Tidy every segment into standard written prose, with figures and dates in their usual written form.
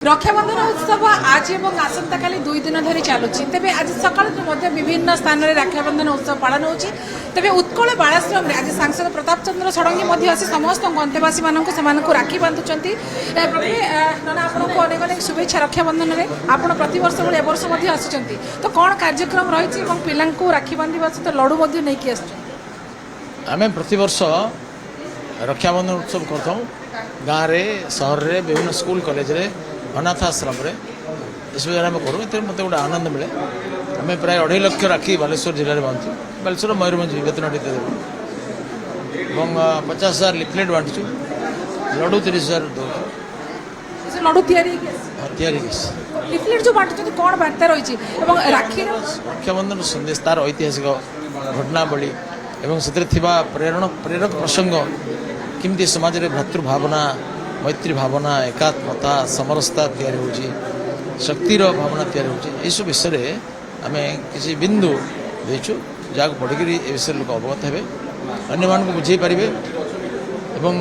रक्षाबंधन उत्सव आज और आसंता काली 2 दिन धरी चलुची तेरे आज सकाल विभिन्न स्थान में रक्षाबंधन उत्सव पालन हो तेरे उत्कल बालाश्रम आज सांसद प्रताप चंद्र षडंगी आसी समस्त अंतेवासी मानक राखी बांधुंट नाना आपको अनेक अनेक शुभेच्छा रक्षाबंधन में आपड़ प्रतिवर्ष भाई वर्ष आसी तो कौन कार्यक्रम रही पिला राखी बांधा सहित लड़ू नहीं आम प्रतिवर्ष रक्षाबंधन उत्सव करता गाँव में सहर में विभिन्न स्कूल कॉलेज रे अनाथ आश्रम सब जगह करूँ ये मत गोटे आनंद मिले आम प्राय 2.5 लाख राखी बालेश्वर जिले में बांधु बालेश्वर मयूरभंज बेतनटी देव और 50,000 लिफलेट बांटू लड्डू 30,000 दौ लड्डू लिफलेट जो बांटुଛନ୍ତି कौन वार्ता रही राखी रक्षाबंधन संदेश तार ऐतिहासिक घटनावली एवं से प्रेरक प्रसंग किमती समाज में भ्रातृभावना मैत्री भावना एकात्मता समरसता तैयारी होची शक्तिर भावना तैयारी होची ये सब विषय आम किसी बिंदु देचु जहाँ पढ़िक ए विषय लोक अवगत हे अन्य मान बुझे पारे एवं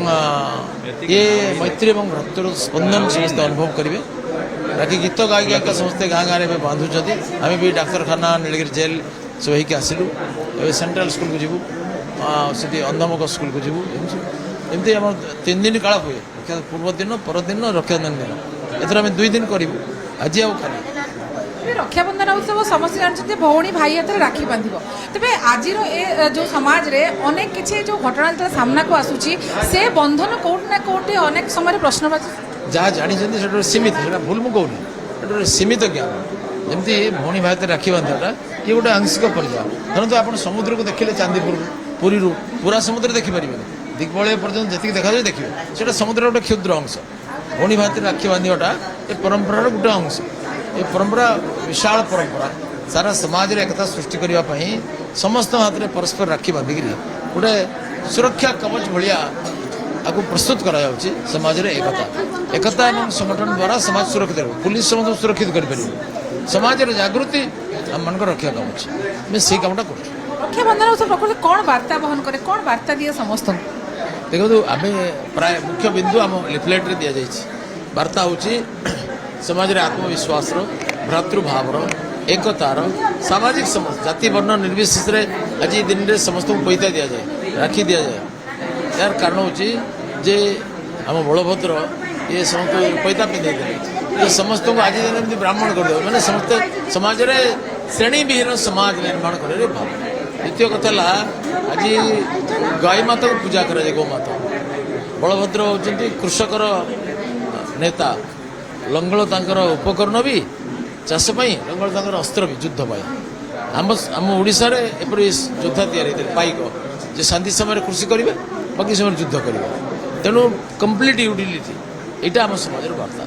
ये मैत्री और भ्रातृ स्पंदन समस्त अनुभव करेंगे बाकी गीत गायिका समस्ते गाँ गाँव में बांधुंट आम भी डाक्तरखाना नीलगिरी जेल सब होकर आसलु सेंट्रल स्कूल को जीवु से अंधमुख स्कूल को जीवु एमती आम 3 दिन काल हुए पूर्व दिन परदिन रक्षाबंधन दिन एथर आम 2 दिन करूँ आज आउ खाली रक्षाबंधन उत्सव समस्त जानते भौणी भाई हाथ में राखी बांध तेरे आज जो समाज रे अनेक किसी जो घटना जो सामना को आसूची से बंधन कौटि ना कौटि अनेक समय प्रश्नवाची जहाँ जानते सीमित है भूल मुझे कहूनी सीमित ज्ञान जमी भौणी भाई हाथ राखी बांधाटा ये गोटे आंशिक पर्याय धरत आप समुद्र को देखिले चांदीपुर पुरी पूरा समुद्र देखिपारे दिग्बलय पर्यटन जी देखा देखिए से समुद्र गोटे क्षुद्र अंश भौणी भाई राखी बांधाटा ये परंपरार गोटे अंश ये परंपरा विशाल परंपरा सारा समाज रे एकता सृष्टि करने समस्त हाथ में परस्पर राखी बांधिक गोटे सुरक्षा कवच भाया आपको प्रस्तुत करा समाज रे एकता एवं संगठन द्वारा समाज सुरक्षित रहे पुलिस समस्त सुरक्षित कर समाज रे जागृति आम मान रक्षा कवच मैं से कामटा कर रक्षाबंधन उत्सव प्रकृति कौन वार्ता बहन करे कौन वार्ता दिए समस्त देखो आम प्राय मुख्य बिंदु आम लिफलेट रे दि जाइए वार्ता हूँ समाज रे आत्मविश्वास भ्रातृभाव एकतार सामाजिक समस्त जाति वर्ण निर्विशेष आज दिन में समस्त को पैसा दि जाए राखी दि जाए यार कारण हूँ जे आम बलभद्र ये समस्त पैसा पिंधे ये समस्त को आज दिन ब्राह्मण कर मैंने समस्ते समाज रे श्रेणी विहीन समाज निर्माण कर भाव द्वितीय कथा आज गाय माता को पूजा करे गौ माता बलभद्र होती कृषकर नेता लंगल तांकर उपकरण भी चाषपाई लंगल तांकर अस्त्र भी युद्ध पाई आम ओडिशा रे एपरि योद्धा तैयारी पाइक जे शांति समय कृषि करेंगे बाकी समय युद्ध करेंगे तेणु कंप्लीट यूटिलिटी यहाँ आम समाज वार्ता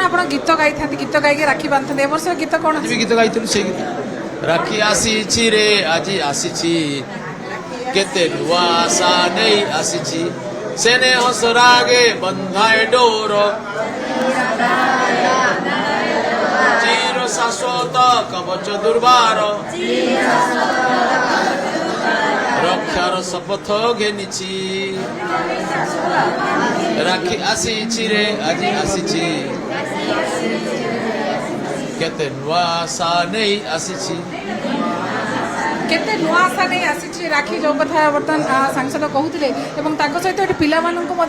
आप गीत गाई था गीत गाई राखी बांधते ए वर्ष गीत कौन गीत गाई से गीत राखी आसी रे आज आसी केते नुआ आशा नहीं आसी सेने हसरागे बंधाए डोर चिर शाश्वत कवच दुर्बार रक्षार शपथ घेनिछि राखी आसी रे आज आसी केते नुआ आशा नहीं आसी केते नुआ आशा नहीं आसी राखी जो कथा बर्तमान सांसद कहते सहित ये पिला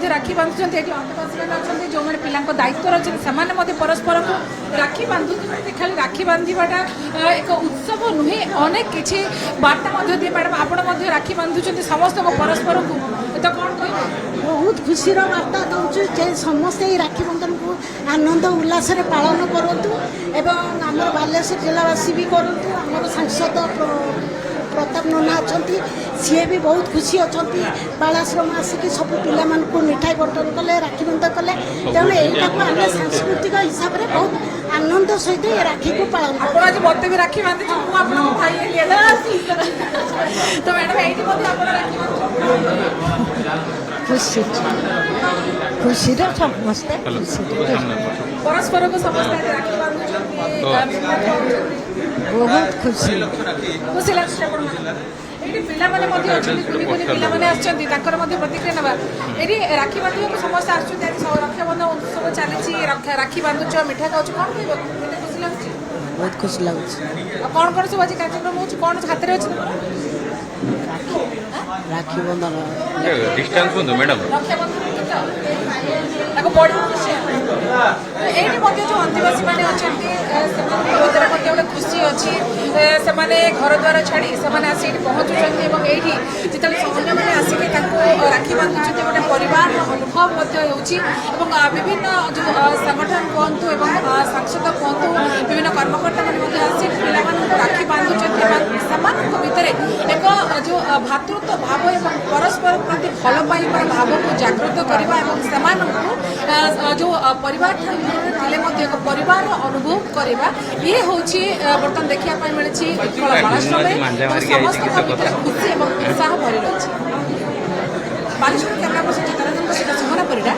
राखी बांधुंट ये अंतवासी मैंने जो मैंने पिला दायित्व अच्छे से परस्पर को राखी बांधु खाली राखी बांधाटा एक उत्सव नुहे अनेक किसी वार्ता दिए मैडम आप राखी बांधुंट समस्त परस्पर को तो कौन कह बहुत खुशी वार्ता दूचे समस्ते राखी बंधन को आनंद उल्लास पालन करूँ एवं आम बालेश्वर जिलावासी भी करूँ आम सांसद प्रताप नना अच्छा सी भी बहुत खुशी अच्छा बालाश्रम आसिक सब पिला मिठाई बंटन कले राखी बंधन कले तेणु यहाँ को आम सांस्कृतिक हिसाब से बहुत आनंद सहित राखी को पालन आज मत भी राखी बांधे तो मैडम खुशी खुशी समस्ते परस्पर को समस्त राखी बांधुंट बहुत खुशी खुशी लगे ଏଠି ପିଲାମାନେ ମଧ୍ୟ ଅଛନ୍ତି, କୁନି କୁନି ପିଲାମାନେ ଆସିଛନ୍ତି, ତାଙ୍କର ମଧ୍ୟ ପ୍ରତିକ୍ରିୟା ନେବା। ଏଠି ରାକ୍ଷୀ ବାନ୍ଧିବାକୁ ସମସ୍ତେ ଆସୁଛନ୍ତି, ଆଜି ରକ୍ଷାବନ୍ଧନ ଉତ୍ସବ ଚାଲିଛି, ରାକ୍ଷୀ ବାନ୍ଧୁଛ, ମିଠା ଖାଉଛ, କ'ଣ କହିବ? କେତେ ଖୁସି ଲାଗୁଛି? ବହୁତ ଖୁସି ଲାଗୁଛି। ଆଉ କ'ଣ ସବୁ ଆଜି କାର୍ଯ୍ୟକ୍ରମ ହେଉଛି, କ'ଣ ହାତରେ ଅଛି ତମର? ରାକ୍ଷୀ ବନ୍ଧନ डिस्टेंस बंधु मैडम ରକ୍ଷାବନ୍ଧନ ଗୀତ ତାକୁ ପଢ଼ିବ ଖୁସି। ଏଇଠି ମଧ୍ୟ ଯେଉଁ ଅନ୍ତେବାସୀ ମାନେ ଅଛନ୍ତି ସେମାନଙ୍କ ଭିତରେ ମଧ୍ୟ ଗୋଟେ ଖୁସି ଅଛି। ସେମାନେ ଘର ଦ୍ୱାର ଛାଡ଼ି ସେମାନେ ଆସି ଏଠି ପହଞ୍ଚୁଛନ୍ତି ଏବଂ ଏଇଠି ଯେତେବେଳେ ଅନ୍ୟମାନେ ଆସିକି ତାଙ୍କୁ ରାକ୍ଷୀ ବାନ୍ଧୁଛନ୍ତି ଗୋଟେ ପରିବାରର ଅନୁଭବ ମଧ୍ୟ ହେଉଛି। ଏବଂ ବିଭିନ୍ନ ଯେଉଁ ସଂଗଠନ କୁହନ୍ତୁ ଏବଂ ସାଂସଦ କୁହନ୍ତୁ, ବିଭିନ୍ନ କର୍ମକର୍ତ୍ତାମାନେ ମଧ୍ୟ ଆସି ପିଲାମାନଙ୍କୁ ରାକ୍ଷୀ ବାନ୍ଧୁଛନ୍ତି ଏବଂ ସେମାନଙ୍କ ଭିତରେ ଏକ ଯେଉଁ ଭାତୃତ୍ୱ ଭାବ ଏବଂ ପରସ୍ପର ପ୍ରତି ଭଲ ପାଇବାର ଭାବକୁ ଜାଗ୍ରତ କରିବା ଏବଂ ସେମାନଙ୍କୁ ଯେଉଁ ପରିବାର ଠାରୁ ଦୂରରେ ଥିଲେ ମଧ୍ୟ ଏକ ପରିବାରର ଅନୁଭବ କରିବା, ଇଏ ହେଉଛି ବର୍ତ୍ତମାନ ଦେଖିବା ପାଇଁ ମିଳିଛି ଉତ୍କଳ ବାଳାଶ୍ରମରେ। ସମସ୍ତଙ୍କ ଭିତରେ ଖୁସି ଏବଂ ଉତ୍ସାହ ଭରି ରହିଛି। ବାଲେଶ୍ୱର କ୍ୟାମେରା ପର୍ସନ ଚିତ୍ରରଞ୍ଜନଙ୍କ ସହିତ ସୁମନା ପରିଡ଼ା।